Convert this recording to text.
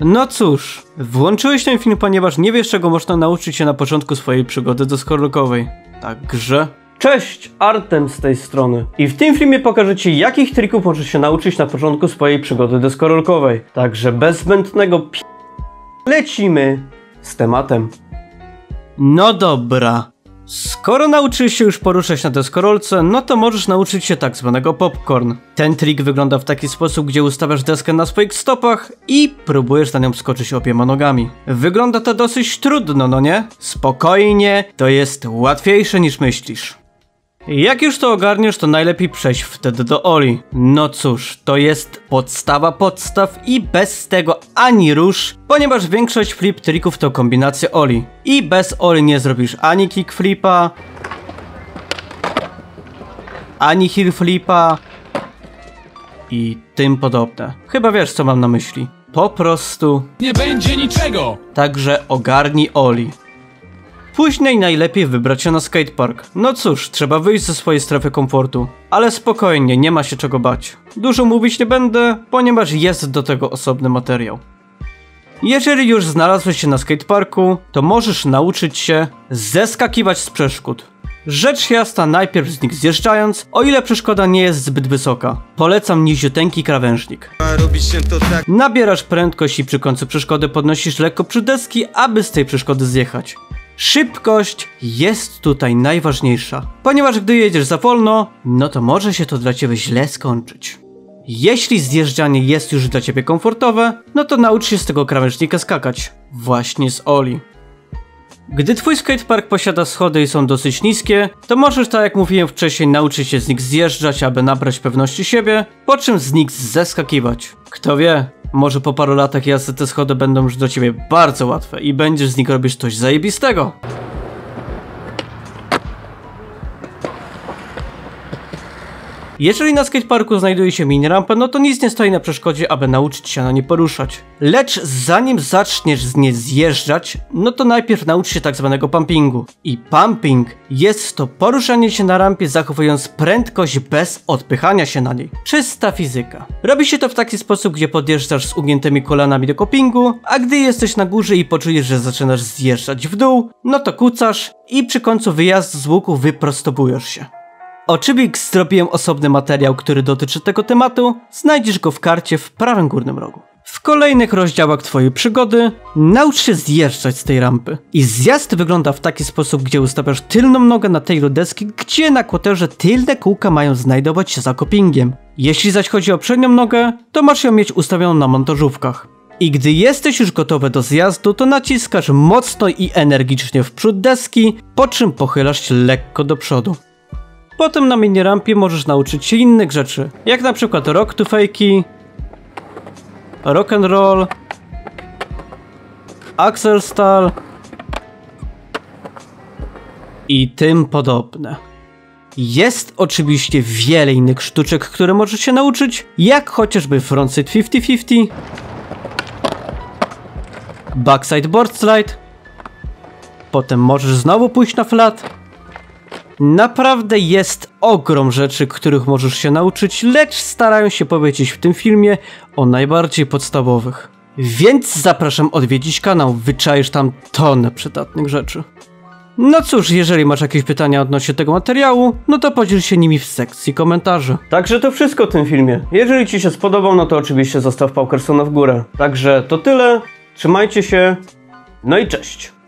No cóż, włączyłeś ten film, ponieważ nie wiesz, czego można nauczyć się na początku swojej przygody deskorolkowej. Także... Cześć, Artem z tej strony. I w tym filmie pokażę Ci, jakich trików możesz się nauczyć na początku swojej przygody deskorolkowej. Także bez zbędnego lecimy z tematem. No dobra. Skoro nauczyłeś się już poruszać na deskorolce, no to możesz nauczyć się tak zwanego popcorn. Ten trik wygląda w taki sposób, gdzie ustawiasz deskę na swoich stopach i próbujesz na nią skoczyć obiema nogami. Wygląda to dosyć trudno, no nie? Spokojnie, to jest łatwiejsze niż myślisz. Jak już to ogarniesz, to najlepiej przejść wtedy do Oli. No cóż, to jest podstawa podstaw i bez tego ani rusz, ponieważ większość flip trików to kombinacje Oli. I bez Oli nie zrobisz ani kickflipa, ani heel flipa i tym podobne. Chyba wiesz, co mam na myśli. Po prostu nie będzie niczego! Także ogarnij Oli. Później najlepiej wybrać się na skatepark. No cóż, trzeba wyjść ze swojej strefy komfortu. Ale spokojnie, nie ma się czego bać. Dużo mówić nie będę, ponieważ jest do tego osobny materiał. Jeżeli już znalazłeś się na skateparku, to możesz nauczyć się zeskakiwać z przeszkód. Rzecz jasna, najpierw z nich zjeżdżając, o ile przeszkoda nie jest zbyt wysoka. Polecam niziuteńki krawężnik. Nabierasz prędkość i przy końcu przeszkody podnosisz lekko przydeski, aby z tej przeszkody zjechać. Szybkość jest tutaj najważniejsza, ponieważ gdy jedziesz za wolno, no to może się to dla Ciebie źle skończyć. Jeśli zjeżdżanie jest już dla Ciebie komfortowe, no to naucz się z tego krawężnika skakać, właśnie z Oli. Gdy Twój skatepark posiada schody i są dosyć niskie, to możesz, tak jak mówiłem wcześniej, nauczyć się z nich zjeżdżać, aby nabrać pewności siebie, po czym z nich zeskakiwać. Kto wie, może po paru latach jazdy te schody będą już dla Ciebie bardzo łatwe i będziesz z nich robić coś zajebistego. Jeżeli na skateparku znajduje się mini-rampa, no to nic nie stoi na przeszkodzie, aby nauczyć się na nie poruszać. Lecz zanim zaczniesz z niej zjeżdżać, no to najpierw naucz się tak zwanego pumpingu. I pumping jest to poruszanie się na rampie, zachowując prędkość bez odpychania się na niej. Czysta fizyka. Robi się to w taki sposób, gdzie podjeżdżasz z ugiętymi kolanami do kopingu, a gdy jesteś na górze i poczujesz, że zaczynasz zjeżdżać w dół, no to kucasz i przy końcu wyjazdu z łuku wyprostowujesz się. Oczywiście zrobiłem osobny materiał, który dotyczy tego tematu, znajdziesz go w karcie w prawym górnym rogu. W kolejnych rozdziałach Twojej przygody naucz się zjeżdżać z tej rampy. I zjazd wygląda w taki sposób, gdzie ustawiasz tylną nogę na tej deski, gdzie na kłoterze tylne kółka mają znajdować się za kopingiem. Jeśli zaś chodzi o przednią nogę, to masz ją mieć ustawioną na montażówkach. I gdy jesteś już gotowy do zjazdu, to naciskasz mocno i energicznie w przód deski, po czym pochylasz się lekko do przodu. Potem na mini-rampie możesz nauczyć się innych rzeczy, jak na przykład rock to fake'i, rock and roll, axel stall i tym podobne. Jest oczywiście wiele innych sztuczek, które możesz się nauczyć, jak chociażby frontside 50-50, backside board slide, potem możesz znowu pójść na flat. Naprawdę jest ogrom rzeczy, których możesz się nauczyć, lecz starają się powiedzieć w tym filmie o najbardziej podstawowych. Więc zapraszam odwiedzić kanał, wyczaisz tam tonę przydatnych rzeczy. No cóż, jeżeli masz jakieś pytania odnośnie tego materiału, no to podziel się nimi w sekcji komentarzy. Także to wszystko w tym filmie. Jeżeli Ci się spodobał, no to oczywiście zostaw Paukersona w górę. Także to tyle, trzymajcie się, no i cześć!